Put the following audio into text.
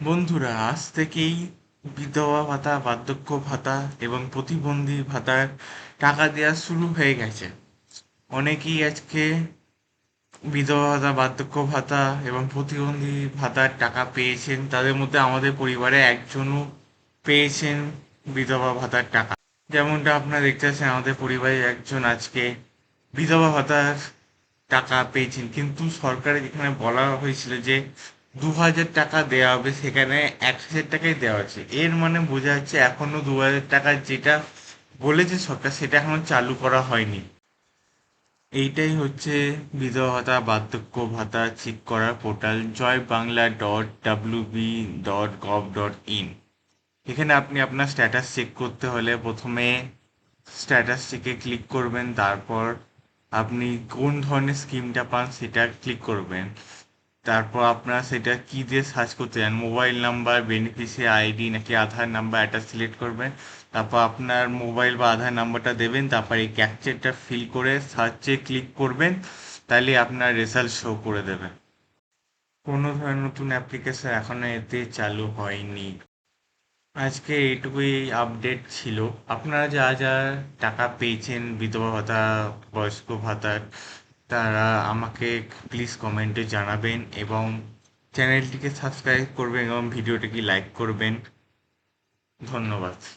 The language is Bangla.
বন্ধুরা, আজ থেকেই বিধবা ভাতা, বার্ধক্য ভাতা এবং প্রতিবন্ধী ভাতার টাকা দেওয়া শুরু হয়ে গেছে। অনেকেই আজকে বিধবা ভাতা, বার্ধক্য ভাতা এবং প্রতিবন্ধী ভাতার টাকা পেয়েছেন। তাদের মধ্যে আমাদের পরিবারে একজনও পেয়েছেন বিধবা ভাতার টাকা। যেমনটা আপনারা দেখতে পাচ্ছেন, আমাদের পরিবারে একজন আজকে বিধবা ভাতার টাকা পেয়েছেন, কিন্তু সরকারের যেখানে বলা হয়েছিল যে 2,000 টাকা দেওয়া হবে, সেখানে 1,000 টাকাই দেওয়া আছে। এর মানে বোঝা যাচ্ছে এখনো 2,000 টাকা যেটা বলেছে সরকার, সেটা এখনো চালু করা হয়নি। এইটাই হচ্ছে বিধবা ভাতা, বার্ধক্য ভাতা চেক করার পোর্টাল joyBangla.wb.gov.in। এখানে আপনি আপনার স্ট্যাটাস চেক করতে হলে প্রথমে স্ট্যাটাস চেকে ক্লিক করবেন, তারপর আপনি কোন ধরনের স্কিমটা পান সেটা ক্লিক করবেন। তারপর আপনারা সেটা কি দিয়ে সার্চ করতে চান, মোবাইল নাম্বার, বেনিফিশিয়ারি আইডি নাকি আধার নাম্বার, এটা সিলেক্ট করবেন। তারপর আপনার মোবাইল বা আধার নাম্বারটা দেবেন, তারপর এই ক্যাপচারটা ফিল করে সার্চে ক্লিক করবেন। তাহলে আপনার রেজাল্ট শো করে দেবে। কোনো ধরনের নতুন অ্যাপ্লিকেশন এখনো এতে চালু হয়নি। আজকে এইটুকুই আপডেট ছিল। আপনারা যা যা টাকা পেয়েছেন বিধবা ভাতা, বয়স্ক ভাতার, তারা আমাকে প্লিজ কমেন্টে জানাবেন এবং চ্যানেলটিকে সাবস্ক্রাইব করবেন এবং ভিডিওটিকে লাইক করবেন। ধন্যবাদ।